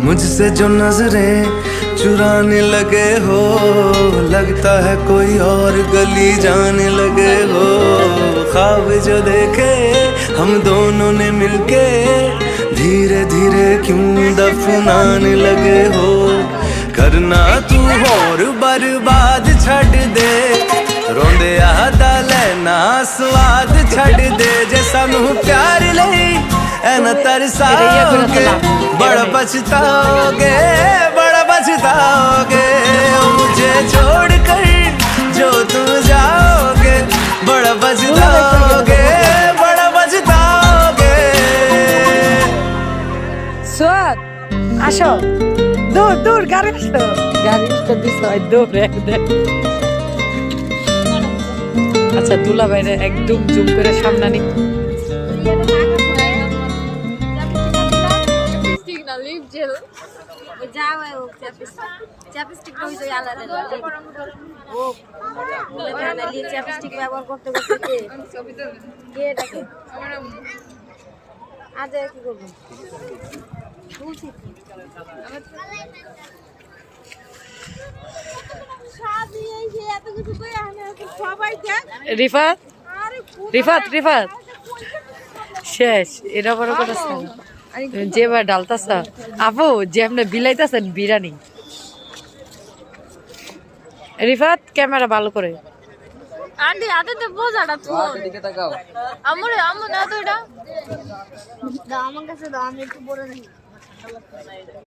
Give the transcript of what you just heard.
मुझसे जो नजरें चुराने लगे हो, लगता है कोई और गली जाने लगे हो। ख्वाब जो देखे हम दोनों ने मिलके, धीरे धीरे क्यों दफनाने लगे हो। करना तू होर बर्बाद छड़ दे, रोंदे आदा लेना स्वाद छड़ दे। जे सानू प्यार लई ऐना तरसाओगे, बड़ा पछताओगे, बड़ा पछताओगे। मुझे छोड़ कर जो तुम जाओगे, बड़ा पछताओगे, बड़ा पछताओगे। সোয়াদ আসো, দূর দূর গাড়ি আসো, গাড়ি আসতে দিস দূর একদম। আচ্ছা দুলা বাইরে একদম জুম করে সামনে নি। ব্যবহার করতে করতে আজ কি করবো রিফাত রিফাত রিফাত শেষ এটা বড় কথা যেবার ডালতাছ আপু যে আপনি বিলাইতেছেন বিরিয়ানি। রিফাত ক্যামেরা ভালো করে আন্টি হাতে তো বোঝাটা তো এদিকে তাকাও। আমার না তো এটা দাও আমার কাছে দাও, আমি একটু বড় নেই।